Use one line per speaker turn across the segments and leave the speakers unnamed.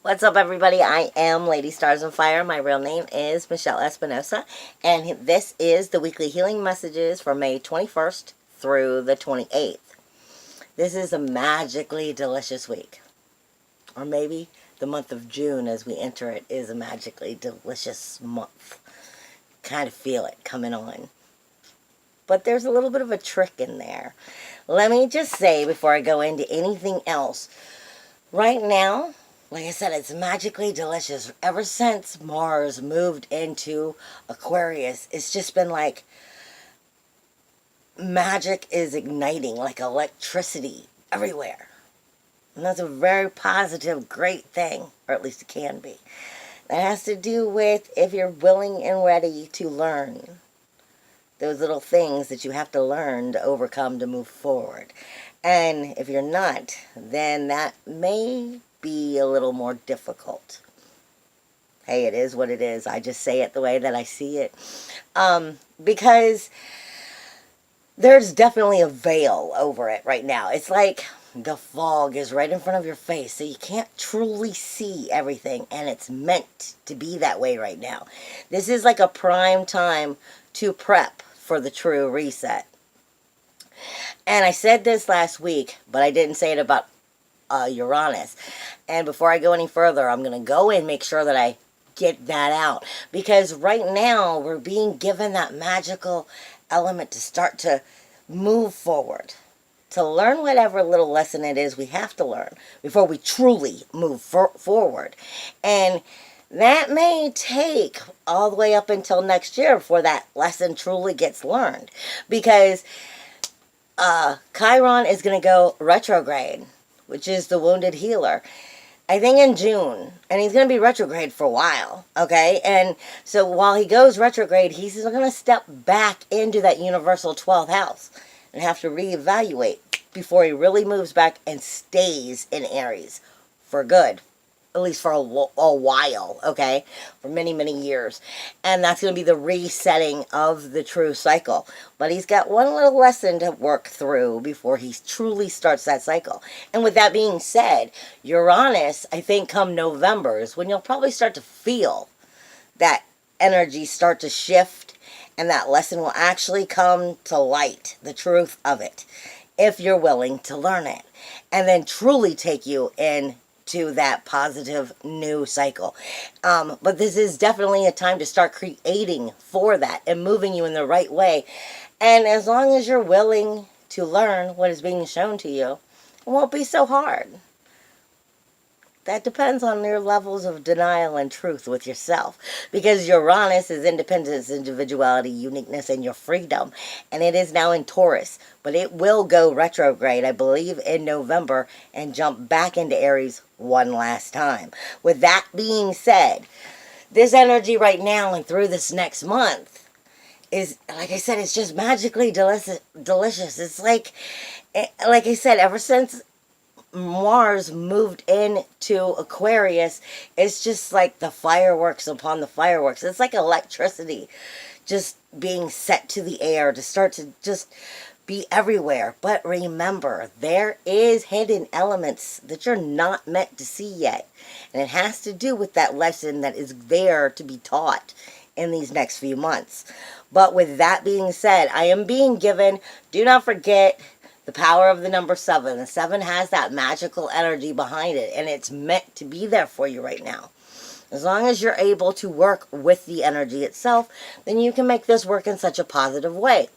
What's up, everybody? I am Lady Stars on Fire. My real name is Michelle Espinosa, and this is the weekly healing messages for May 21st through the 28th. This is a magically delicious week. Or maybe the month of June as we enter it is a magically delicious month. Kind of feel it coming on. But there's a little bit of a trick in there. Let me just say before I go into anything else, right now, like I said, it's magically delicious. Ever since Mars moved into Aquarius, it's just been like magic is igniting, like electricity everywhere. And that's a very positive, great thing, or at least it can be. That has to do with if you're willing and ready to learn those little things that you have to learn to overcome to move forward. And if you're not, then that may be a little more difficult. Hey, it is what it is. I just say it the way that I see it. Because there's definitely a veil over it right now. It's like the fog is right in front of your face, so you can't truly see everything, and it's meant to be that way right now. This is like a prime time to prep for the true reset. And I said this last week, but I didn't say it about Uranus. And before I go any further, I'm going to go and make sure that I get that out. Because right now, we're being given that magical element to start to move forward. To learn whatever little lesson it is we have to learn before we truly move forward. And that may take all the way up until next year before that lesson truly gets learned. Because Chiron is going to go retrograde, which is the wounded healer, I think in June. And he's going to be retrograde for a while, okay? And so while he goes retrograde, he's going to step back into that universal 12th house and have to reevaluate before he really moves back and stays in Aries for good. At least for a while, okay? For many, many years. And that's going to be the resetting of the true cycle. But he's got one little lesson to work through before he truly starts that cycle. And with that being said, Uranus, I think come November is when you'll probably start to feel that energy start to shift, and that lesson will actually come to light, the truth of it, if you're willing to learn it. And then truly take you in to that positive new cycle. But this is definitely a time to start creating for that and moving you in the right way. And as long as you're willing to learn what is being shown to you, it won't be so hard. That depends on your levels of denial and truth with yourself. Because Uranus is independence, individuality, uniqueness, and your freedom. And it is now in Taurus. But it will go retrograde, I believe, in November and jump back into Aries one last time. With that being said, this energy right now and through this next month is, like I said, it's just magically delicious. It's like I said, ever since Mars moved into Aquarius, it's just like the fireworks upon the fireworks. It's like electricity just being set to the air to start to just be everywhere. But remember, there is hidden elements that you're not meant to see yet. And it has to do with that lesson that is there to be taught in these next few months. But with that being said, I am being given, do not forget, the power of the number 7. The 7 has that magical energy behind it, and it's meant to be there for you right now. As long as you're able to work with the energy itself, then you can make this work in such a positive way.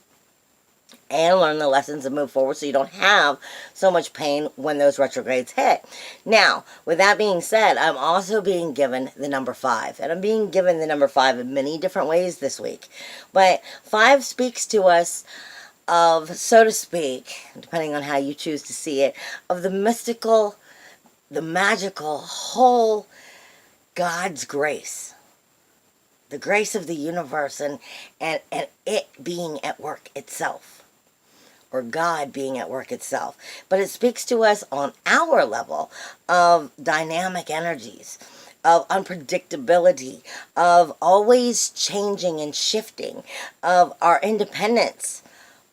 And learn the lessons and move forward so you don't have so much pain when those retrogrades hit. Now, with that being said, I'm also being given the number 5. And I'm being given the number 5 in many different ways this week. But 5 speaks to us of, so to speak, depending on how you choose to see it, of the mystical, the magical, whole God's grace. The grace of the universe and it being at work itself. Or God being at work itself. But it speaks to us on our level of dynamic energies, of unpredictability, of always changing and shifting, of our independence,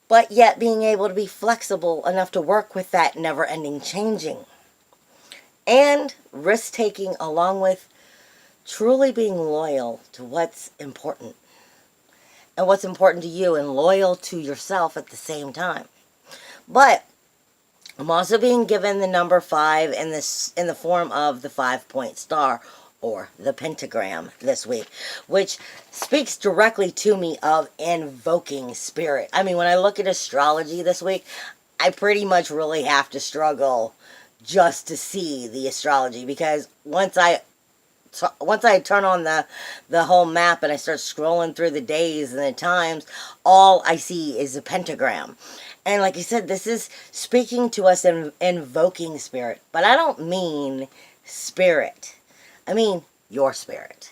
but yet being able to be flexible enough to work with that never-ending changing. and risk-taking, along with truly being loyal to what's important and what's important to you, and loyal to yourself at the same time. But I'm also being given the number 5 in the form of the 5-point star, or the pentagram, this week, which speaks directly to me of invoking spirit. I mean, when I look at astrology this week, I pretty much really have to struggle just to see the astrology, because once I turn on the whole map and I start scrolling through the days and the times, all I see is a pentagram. And like I said, this is speaking to us in invoking spirit. But I don't mean spirit. I mean your spirit.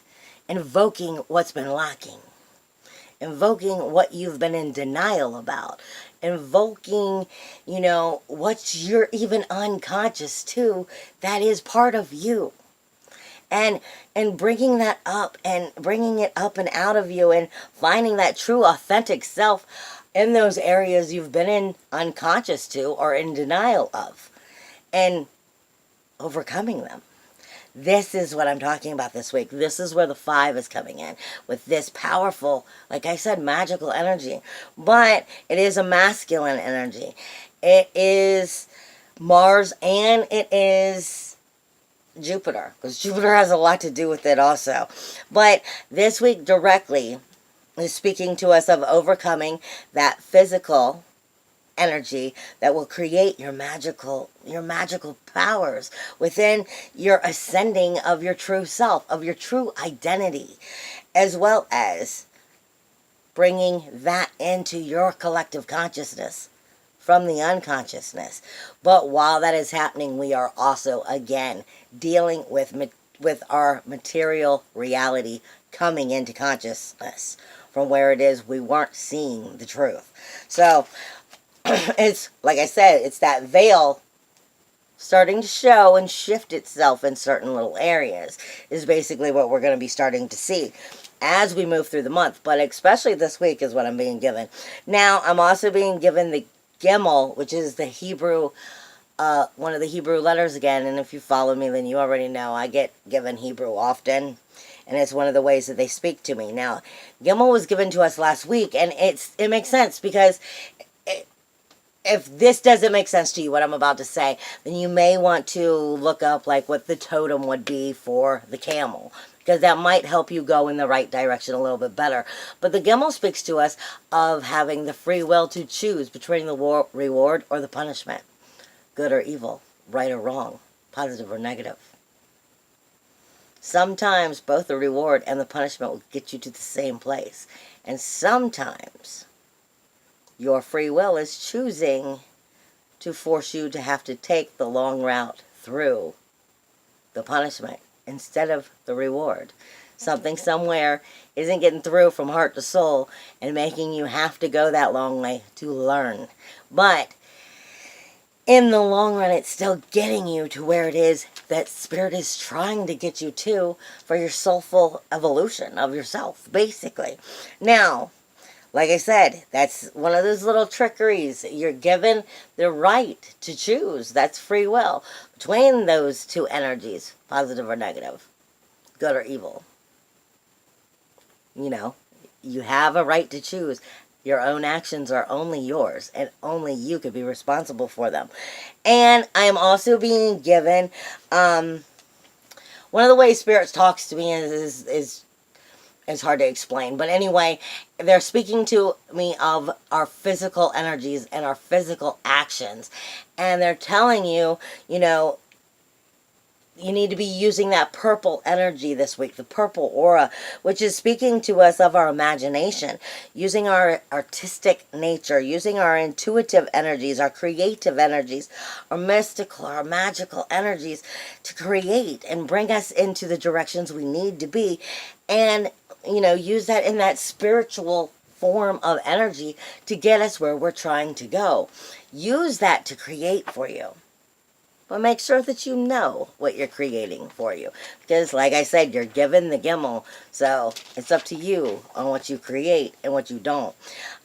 Invoking what's been lacking. Invoking what you've been in denial about. Invoking, what you're even unconscious to, that is part of you. And bringing that up, and bringing it up and out of you, and finding that true authentic self in those areas you've been in unconscious to or in denial of, and overcoming them. This is what I'm talking about this week. This is where the 5 is coming in, with this powerful, like I said, magical energy. But it is a masculine energy. It is Mars, and it is Jupiter, because Jupiter has a lot to do with it also. But this week directly is speaking to us of overcoming that physical energy that will create your magical powers within your ascending of your true self, of your true identity, as well as bringing that into your collective consciousness from the unconsciousness. But while that is happening, we are also, again, dealing with our material reality coming into consciousness from where it is we weren't seeing the truth. So it's, like I said, it's that veil starting to show and shift itself in certain little areas is basically what we're going to be starting to see as we move through the month. But especially this week is what I'm being given. Now, I'm also being given the Gimel, which is the Hebrew, one of the Hebrew letters again. And if you follow me, then you already know I get given Hebrew often. And it's one of the ways that they speak to me. Now, Gimel was given to us last week, and it makes sense, because if this doesn't make sense to you, what I'm about to say, then you may want to look up like what the totem would be for the camel, because that might help you go in the right direction a little bit better. But the Gimel speaks to us of having the free will to choose between the reward or the punishment, good or evil, right or wrong, positive or negative. Sometimes both the reward and the punishment will get you to the same place. And sometimes your free will is choosing to force you to have to take the long route through the punishment instead of the reward. Something somewhere isn't getting through from heart to soul and making you have to go that long way to learn. But in the long run, it's still getting you to where it is that spirit is trying to get you to for your soulful evolution of yourself, basically. Now, like I said, that's one of those little trickeries. You're given the right to choose. That's free will between those two energies, positive or negative, good or evil. You have a right to choose. Your own actions are only yours, and only you could be responsible for them. And I am also being given, one of the ways Spirit talks to me is hard to explain. But anyway, they're speaking to me of our physical energies and our physical actions. And they're telling you, you need to be using that purple energy this week, the purple aura, which is speaking to us of our imagination, using our artistic nature, using our intuitive energies, our creative energies, our mystical, our magical energies to create and bring us into the directions we need to be, and, use that in that spiritual form of energy to get us where we're trying to go. Use that to create for you. But make sure that you know what you're creating for you. Because, like I said, you're given the gimmel. So, it's up to you on what you create and what you don't.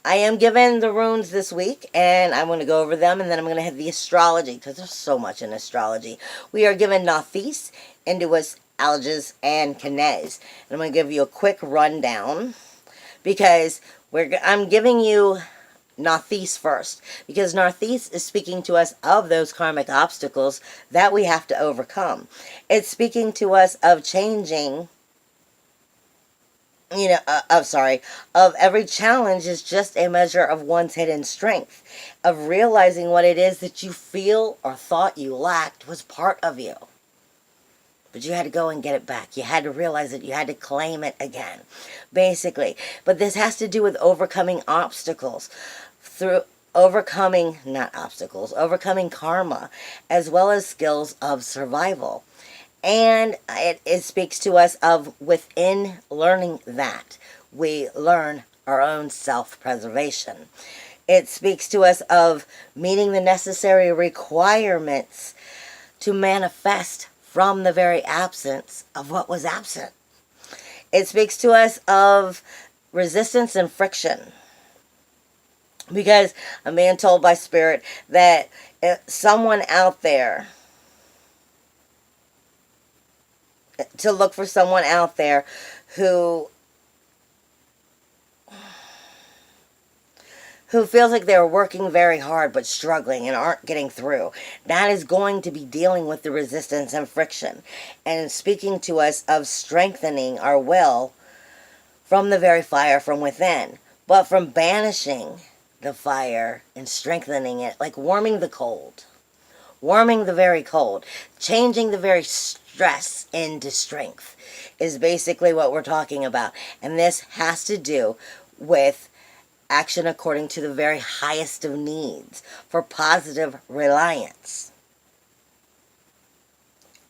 I am given the runes this week, and I'm going to go over them, and then I'm going to have the astrology, because there's so much in astrology. We are given Nathis, Induus, Alges, and Kenez. And I'm going to give you a quick rundown, because I'm giving you Nathis first, because Nathis is speaking to us of those karmic obstacles that we have to overcome. It's speaking to us of changing, of every challenge is just a measure of one's hidden strength, of realizing what it is that you feel or thought you lacked was part of you. But you had to go and get it back. You had to realize it. You had to claim it again, basically. But this has to do with overcoming obstacles, through overcoming karma, as well as skills of survival. And it speaks to us of within learning that we learn our own self-preservation. It speaks to us of meeting the necessary requirements to manifest from the very absence of what was absent. It speaks to us of resistance and friction. Because I'm being told by Spirit that someone out there, to look for someone out there who feels like they're working very hard but struggling and aren't getting through. That is going to be dealing with the resistance and friction, and speaking to us of strengthening our will from the very fire from within, but from banishing the fire and strengthening it, like warming the cold. Warming the very cold, changing the very stress into strength is basically what we're talking about. And this has to do with action according to the very highest of needs for positive reliance.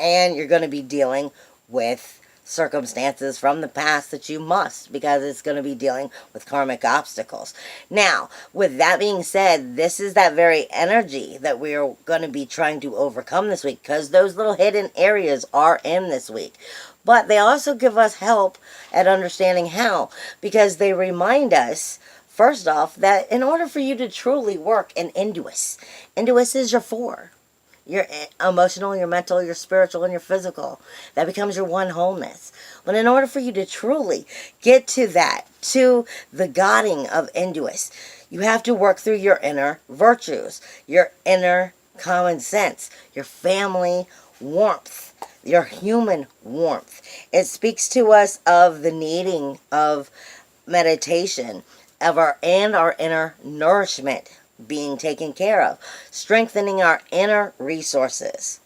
And you're going to be dealing with circumstances from the past that you must, because it's going to be dealing with karmic obstacles. Now, with that being said, this is that very energy that we are going to be trying to overcome this week, because those little hidden areas are in this week. But they also give us help at understanding how, because they remind us, first off, that in order for you to truly work in Induus is your four. Your emotional, your mental, your spiritual, and your physical. That becomes your one wholeness. But in order for you to truly get to that, to the godding of Induus, you have to work through your inner virtues, your inner common sense, your family warmth, your human warmth. It speaks to us of the needing of meditation, of our inner nourishment being taken care of, strengthening our inner resources,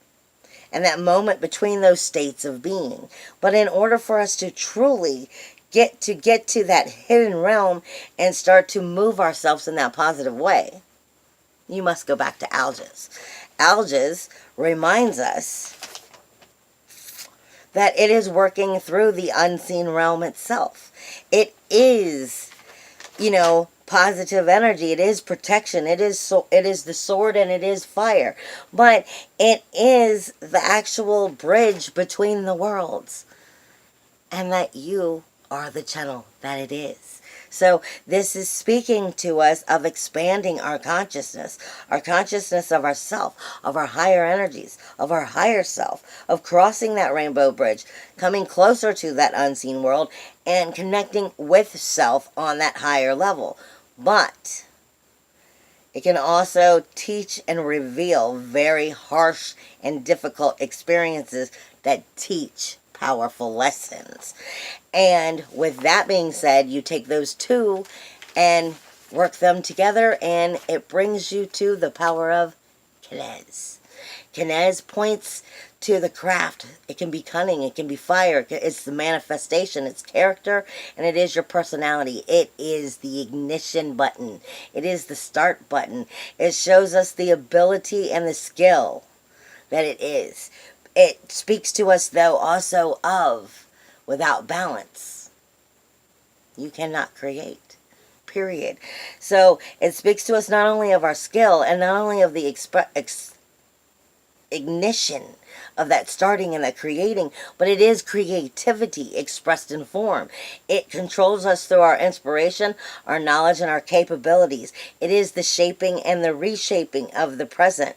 and that moment between those states of being. But in order for us to truly get to that hidden realm and start to move ourselves in that positive way, you must go back to Alges. Alges reminds us that it is working through the unseen realm itself. It is, positive energy. It is protection. It is the sword, and it is fire. But it is the actual bridge between the worlds. And that you are the channel that it is. So this is speaking to us of expanding our consciousness of ourself, of our higher energies, of our higher self, of crossing that rainbow bridge, coming closer to that unseen world, and connecting with self on that higher level. But it can also teach and reveal very harsh and difficult experiences that teach powerful lessons. And with that being said, you take those two and work them together, and it brings you to the power of Kenez. Kenez points to the craft. It can be cunning, it can be fire, it's the manifestation, it's character, and it is your personality. It is the ignition button. It is the start button. It shows us the ability and the skill that it is. It speaks to us, though, also of, without balance, you cannot create. Period. So it speaks to us not only of our skill, and not only of the ignition of that starting and that creating, but it is creativity expressed in form. It controls us through our inspiration, our knowledge, and our capabilities. It is the shaping and the reshaping of the present.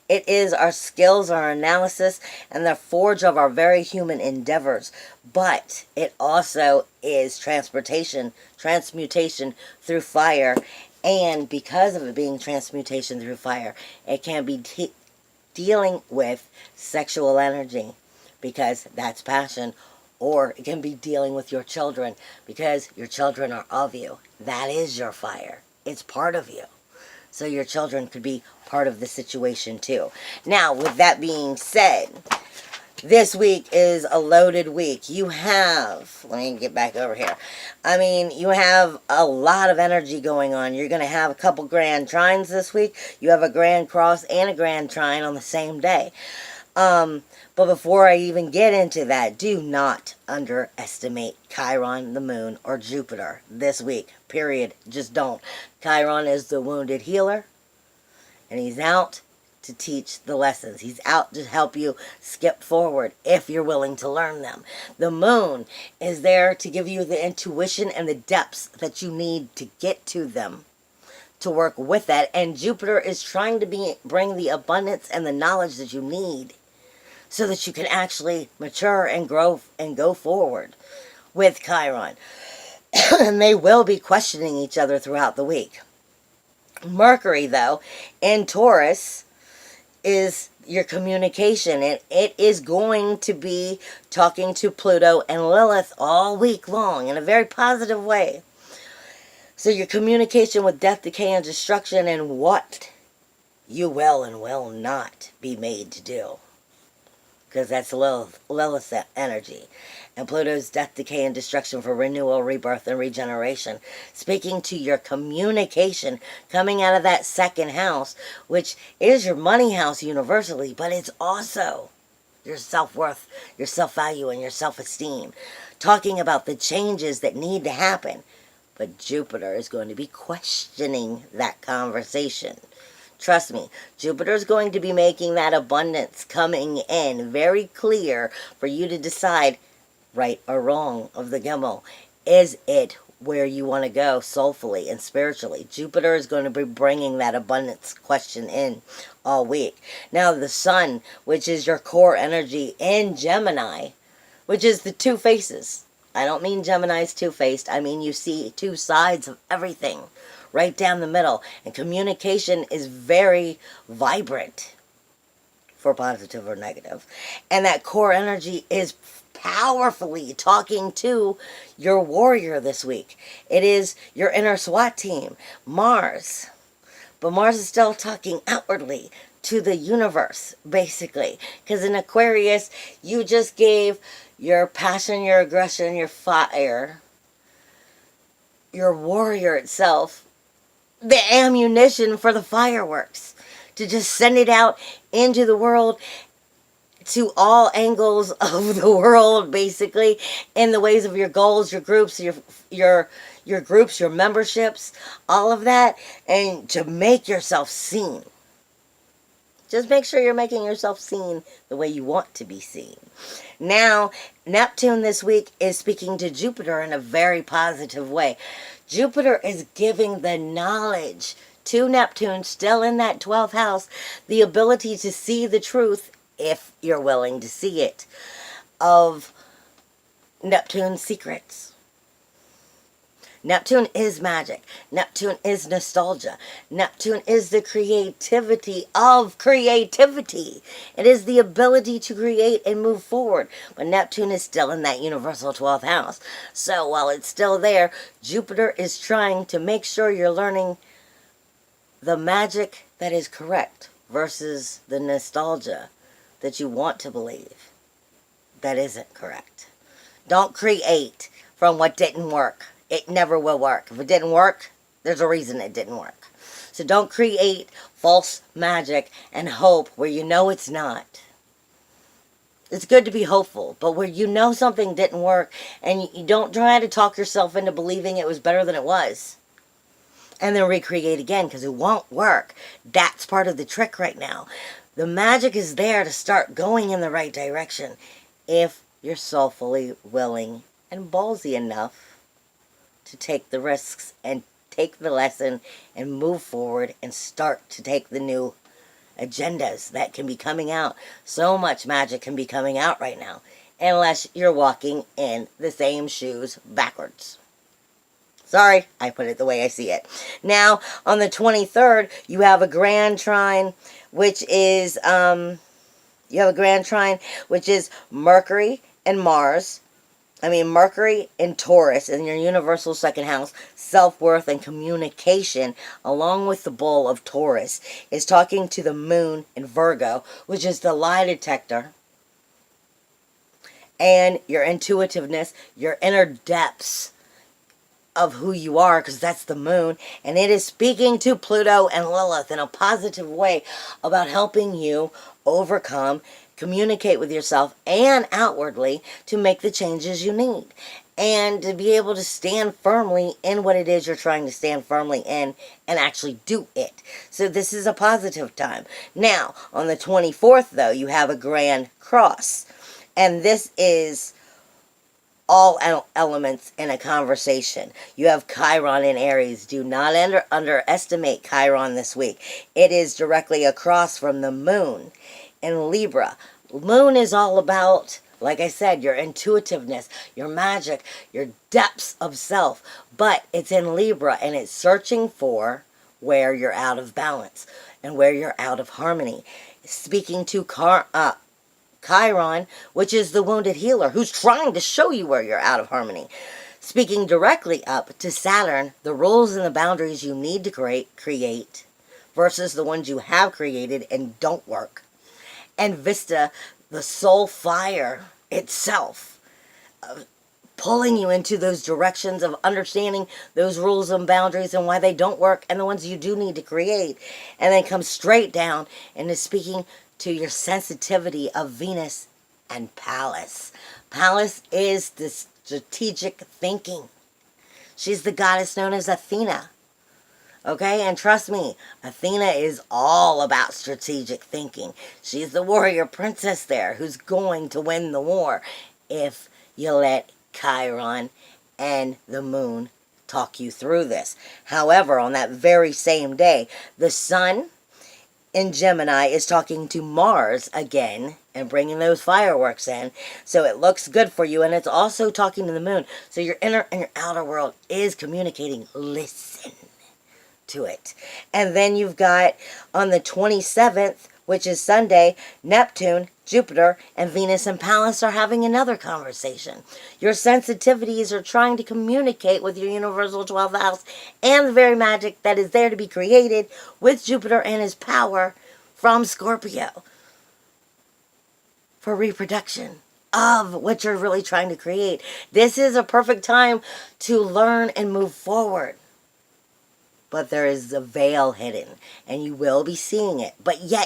It is our skills, our analysis, and the forge of our very human endeavors. But it also is transmutation through fire. And because of it being transmutation through fire, it can be dealing with sexual energy, because that's passion, or it can be dealing with your children because your children are of you. That is your fire. It's part of you. So your children could be part of the situation too. Now, with that being said, this week is a loaded week. You have, let me get back over here. You have a lot of energy going on. You're going to have a couple grand trines this week. You have a grand cross and a grand trine on the same day. But before I even get into that, do not underestimate Chiron, the moon, or Jupiter this week. Period. Just don't. Chiron is the wounded healer, and he's out to teach the lessons. He's out to help you skip forward if you're willing to learn them. The moon is there to give you the intuition and the depths that you need to get to them, to work with that. And Jupiter is trying to bring the abundance and the knowledge that you need so that you can actually mature and grow and go forward with Chiron. And they will be questioning each other throughout the week. Mercury, though, in Taurus, is your communication, and it is going to be talking to Pluto and Lilith all week long in a very positive way. So your communication with death, decay, and destruction, and what you will and will not be made to do, because that's Lilith's energy. And Pluto's death, decay, and destruction for renewal, rebirth, and regeneration. Speaking to your communication coming out of that second house, which is your money house universally, but it's also your self-worth, your self-value, and your self-esteem. Talking about the changes that need to happen. But Jupiter is going to be questioning that conversation. Trust me, Jupiter is going to be making that abundance coming in very clear for you to decide right or wrong of the Gimel. Is it where you want to go soulfully and spiritually? Jupiter is going to be bringing that abundance question in all week. Now the sun, which is your core energy in Gemini, which is the two faces. I don't mean Gemini's two-faced. I mean you see two sides of everything right down the middle. And communication is very vibrant, for positive or negative. And that core energy is powerfully talking to your warrior this week. It is your inner SWAT team, Mars. But Mars is still talking outwardly to the universe, basically. Because in Aquarius, you just gave your passion, your aggression, your fire, your warrior itself, the ammunition for the fireworks. To just send it out into the world, to all angles of the world, basically, in the ways of your goals, your groups, your groups, your memberships, all of that, and to make yourself seen. Just make sure you're making yourself seen the way you want to be seen. Now, Neptune this week is speaking to Jupiter in a very positive way. Jupiter is giving the knowledge to Neptune, still in that 12th house, the ability to see the truth, if you're willing to see it, of Neptune's secrets. Neptune is magic. Neptune is nostalgia. Neptune is the creativity of creativity. It is the ability to create and move forward. But Neptune is still in that universal 12th house. So while it's still there, Jupiter is trying to make sure you're learning the magic that is correct versus the nostalgia that you want to believe that isn't correct. Don't create from what didn't work. It never will work. If it didn't work, there's a reason it didn't work. So don't create false magic and hope where you know it's not. It's good to be hopeful, but where you know something didn't work, and you don't try to talk yourself into believing it was better than it was, and then recreate again, because it won't work. That's part of the trick right now. The magic is there to start going in the right direction if you're soulfully willing and ballsy enough to take the risks and take the lesson and move forward and start to take the new agendas that can be coming out. So much magic can be coming out right now, unless you're walking in the same shoes backwards. Sorry, I put it the way I see it. Now, on the 23rd, you have a grand trine, which is, Mercury and Mars. Mercury in Taurus in your universal second house, self-worth and communication, along with the bull of Taurus, is talking to the moon in Virgo, which is the lie detector, and your intuitiveness, your inner depths of who you are, because that's the moon, and it is speaking to Pluto and Lilith in a positive way about helping you overcome, communicate with yourself and outwardly to make the changes you need, and to be able to stand firmly in what it is you're trying to stand firmly in and actually do it. So this is a positive time. Now, on the 24th, though, you have a grand cross, and this is all elements in a conversation. You have Chiron in Aries. Do not underestimate Chiron this week. It is directly across from the moon in Libra. Moon is all about, like I said, your intuitiveness, your magic, your depths of self. But it's in Libra, and it's searching for where you're out of balance and where you're out of harmony. Speaking to Chiron, which is the wounded healer, who's trying to show you where you're out of harmony. Speaking directly up to Saturn, the rules and the boundaries you need to create versus the ones you have created and don't work. And Vesta, the soul fire itself, pulling you into those directions of understanding those rules and boundaries and why they don't work and the ones you do need to create. And then come straight down into speaking to your sensitivity of Venus and Pallas. Pallas is the strategic thinking. She's the goddess known as Athena. Okay, and trust me, Athena is all about strategic thinking. She's the warrior princess there who's going to win the war if you let Chiron and the moon talk you through this. However, on that very same day, the sun in Gemini is talking to Mars again and bringing those fireworks in. So it looks good for you, and it's also talking to the moon. So your inner and your outer world is communicating. Listen to it. And then you've got on the 27th, which is Sunday, Neptune, Jupiter, and Venus and Pallas are having another conversation. Your sensitivities are trying to communicate with your universal 12th house and the very magic that is there to be created with Jupiter and his power from Scorpio for reproduction of what you're really trying to create. This is a perfect time to learn and move forward. But there is a veil hidden, and you will be seeing it. But yet,